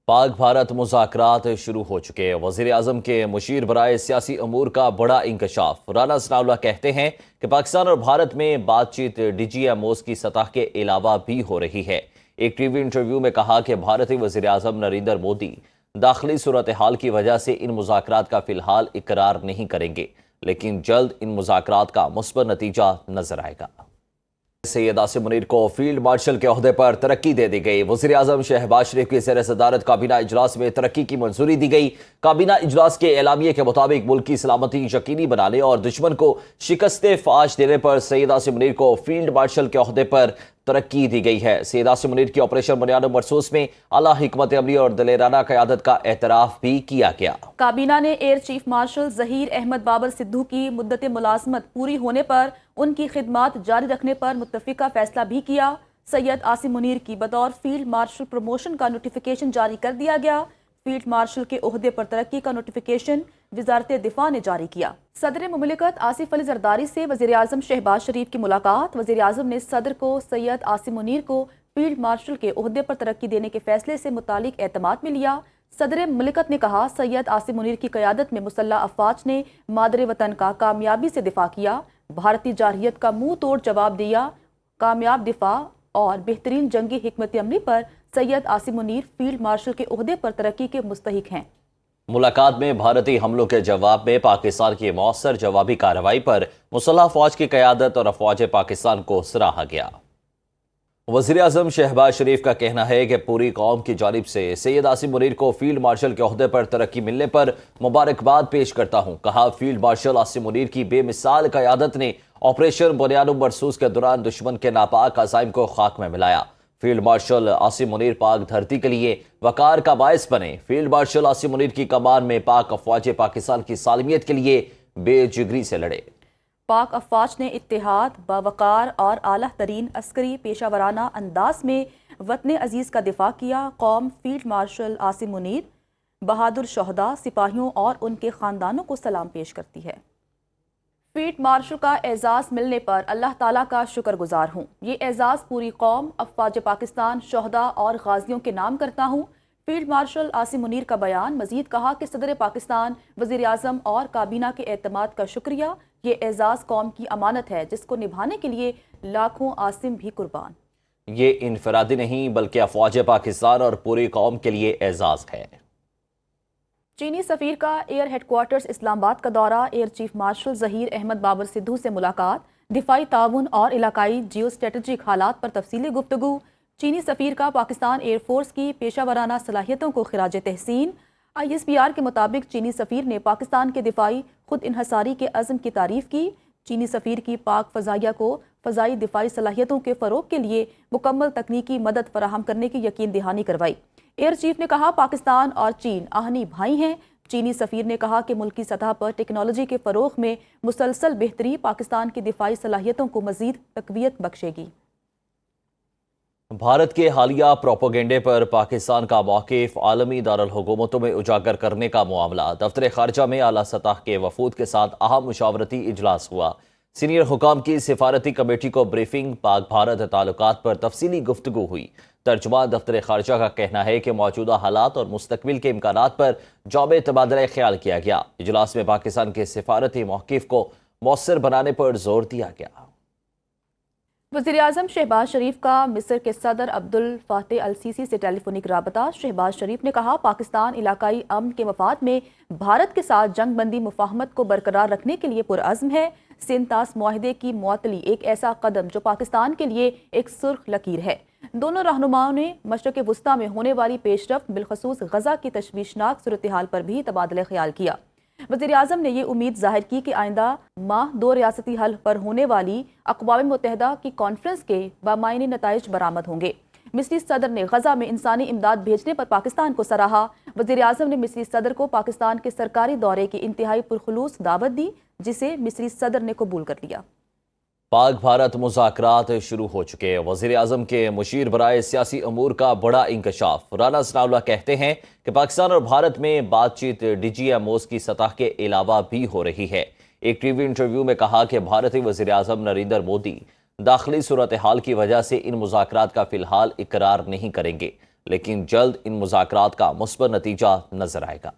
پاک بھارت مذاکرات شروع ہو چکے۔ وزیر اعظم کے مشیر برائے سیاسی امور کا بڑا انکشاف۔ رانا ثناء اللہ کہتے ہیں کہ پاکستان اور بھارت میں بات چیت ڈی جی ایم اوز کی سطح کے علاوہ بھی ہو رہی ہے۔ ایک ٹی وی انٹرویو میں کہا کہ بھارتی وزیر اعظم نریندر مودی داخلی صورتحال کی وجہ سے ان مذاکرات کا فی الحال اقرار نہیں کریں گے، لیکن جلد ان مذاکرات کا مثبت نتیجہ نظر آئے گا۔ سید عاصم منیر کو فیلڈ مارشل کے عہدے پر ترقی دے دی گئی۔ وزیر اعظم شہباز شریف کی زیر صدارت کابینہ اجلاس میں ترقی کی منظوری دی گئی۔ کابینہ اجلاس کے اعلامیے کے مطابق ملک کی سلامتی یقینی بنانے اور دشمن کو شکست فاش دینے پر سید عاصم منیر کو فیلڈ مارشل کے عہدے پر ترقی دی گئی ہے۔ سید عاصم منیر کی آپریشن بنیاد مرسوس میں اعلیٰ حکمت عملی اور دلیرانہ قیادت کا اعتراف بھی کیا گیا۔ کابینہ نے air chief marshal Zaheer Ahmed Babar Sidhu کی مدت ملازمت پوری ہونے پر ان کی خدمات جاری رکھنے پر متفقہ فیصلہ بھی کیا۔ سید عاصم منیر کی بطور فیلڈ مارشل پروموشن کا نوٹیفیکیشن جاری کر دیا گیا۔ فیلڈ مارشل کے عہدے پر ترقی کا نوٹیفیکیشن وزارت دفاع نے جاری کیا۔ صدر مملکت آصف علی زرداری سے وزیر اعظم شہباز شریف کی ملاقات۔ وزیر اعظم نے صدر کو سید عاصم منیر کو فیلڈ مارشل کے عہدے پر ترقی دینے کے فیصلے سے متعلق اعتماد میں لیا۔ صدر مملکت نے کہا سید عاصم منیر کی قیادت میں مسلح افواج نے مادر وطن کا کامیابی سے دفاع کیا، بھارتی جارحیت کا منہ توڑ جواب دیا۔ کامیاب دفاع اور بہترین جنگی حکمت عملی پر سید عاصم منیر فیلڈ مارشل کے عہدے پر ترقی کے مستحق ہیں۔ ملاقات میں بھارتی حملوں کے جواب میں پاکستان کی مؤثر جوابی کارروائی پر مسلح افواج کی قیادت اور افواج پاکستان کو سراہا گیا۔ وزیر اعظم شہباز شریف کا کہنا ہے کہ پوری قوم کی جانب سے سید عاصم منیر کو فیلڈ مارشل کے عہدے پر ترقی ملنے پر مبارکباد پیش کرتا ہوں۔ کہا فیلڈ مارشل عاصم منیر کی بے مثال قیادت نے آپریشن بنیاد مرسوس کے دوران دشمن کے ناپاک عزائم کو خاک میں ملایا۔ فیلڈ مارشل عاصم منیر پاک دھرتی کے لیے وقار کا باعث بنے۔ فیلڈ مارشل عاصم منیر کی کمان میں پاک افواج پاکستان کی سالمیت کے لیے بے جگری سے لڑے۔ پاک افواج نے اتحاد، باوقار اور اعلیٰ ترین عسکری پیشہ ورانہ انداز میں وطن عزیز کا دفاع کیا۔ قوم فیلڈ مارشل عاصم منیر، بہادر شہداء، سپاہیوں اور ان کے خاندانوں کو سلام پیش کرتی ہے۔ فیلڈ مارشل کا اعزاز ملنے پر اللہ تعالیٰ کا شکر گزار ہوں۔ یہ اعزاز پوری قوم، افواج پاکستان، شہداء اور غازیوں کے نام کرتا ہوں۔ فیلڈ مارشل عاصم منیر کا بیان مزید کہا کہ صدر پاکستان، وزیر اعظم اور کابینہ کے اعتماد کا شکریہ۔ یہ اعزاز قوم کی امانت ہے جس کو نبھانے کے لیے لاکھوں عاصم بھی قربان۔ یہ انفرادی نہیں بلکہ افواج پاکستان اور پوری قوم کے لیے اعزاز ہے۔ چینی سفیر کا ایئر ہیڈ کوارٹرز اسلام آباد کا دورہ۔ Air chief marshal Zaheer Ahmed Babar Sidhu سے ملاقات۔ دفاعی تعاون اور علاقائی جیو اسٹریٹجک حالات پر تفصیلی گفتگو۔ چینی سفیر کا پاکستان ایئر فورس کی پیشہ ورانہ صلاحیتوں کو خراج تحسین۔ آئی ایس پی آر کے مطابق چینی سفیر نے پاکستان کے دفاعی خود انحصاری کے عزم کی تعریف کی۔ چینی سفیر کی پاک فضائیہ کو فضائی دفاعی صلاحیتوں کے فروغ کے لیے مکمل تکنیکی مدد فراہم کرنے کی یقین دہانی کروائی۔ ایئر چیف نے کہا پاکستان اور چین آہنی بھائی ہیں۔ چینی سفیر نے کہا کہ ملکی سطح پر ٹیکنالوجی کے فروغ میں مسلسل بہتری پاکستان کی دفاعی صلاحیتوں کو مزید تقویت بخشے گی۔ بھارت کے حالیہ پروپیگنڈے پر پاکستان کا موقف عالمی دارالحکومتوں میں اجاگر کرنے کا معاملہ۔ دفتر خارجہ میں اعلیٰ سطح کے وفود کے ساتھ اہم مشاورتی اجلاس ہوا۔ سینئر حکام کی سفارتی کمیٹی کو بریفنگ، پاک بھارت تعلقات پر تفصیلی گفتگو ہوئی۔ ترجمان دفتر خارجہ کا کہنا ہے کہ موجودہ حالات اور مستقبل کے امکانات پر جامع تبادلہ خیال کیا گیا۔ اجلاس میں پاکستان کے سفارتی موقف کو مؤثر بنانے پر زور دیا گیا۔ وزیر اعظم شہباز شریف کا مصر کے صدر عبد الفاتح السیسی سے ٹیلی فونک رابطہ۔ شہباز شریف نے کہا پاکستان علاقائی امن کے مفاد میں بھارت کے ساتھ جنگ بندی مفاہمت کو برقرار رکھنے کے لیے پرعزم ہے۔ سینتاس معاہدے کی معطلی ایک ایسا قدم جو پاکستان کے لیے ایک سرخ لکیر ہے۔ دونوں رہنماؤں نے مشرق وسطیٰ میں ہونے والی پیش رفت بالخصوص غزہ کی تشویشناک صورتحال پر بھی تبادلہ خیال کیا۔ وزیر اعظم نے یہ امید ظاہر کی کہ آئندہ ماہ دو ریاستی حل پر ہونے والی اقوام متحدہ کی کانفرنس کے بامعنی نتائج برآمد ہوں گے۔ مصری صدر نے غزہ میں انسانی امداد بھیجنے پر پاکستان کو سراہا۔ وزیر اعظم نے مصری صدر کو پاکستان کے سرکاری دورے کی انتہائی پرخلوص دعوت دی جسے مصری صدر نے قبول کر لیا۔ پاک بھارت مذاکرات شروع ہو چکے۔ وزیر اعظم کے مشیر برائے سیاسی امور کا بڑا انکشاف۔ رانا ثناء اللہ کہتے ہیں کہ پاکستان اور بھارت میں بات چیت ڈی جی ایم اوز کی سطح کے علاوہ بھی ہو رہی ہے۔ ایک ٹی وی انٹرویو میں کہا کہ بھارتی وزیر اعظم نریندر مودی داخلی صورتحال کی وجہ سے ان مذاکرات کا فی الحال اقرار نہیں کریں گے، لیکن جلد ان مذاکرات کا مثبت نتیجہ نظر آئے گا۔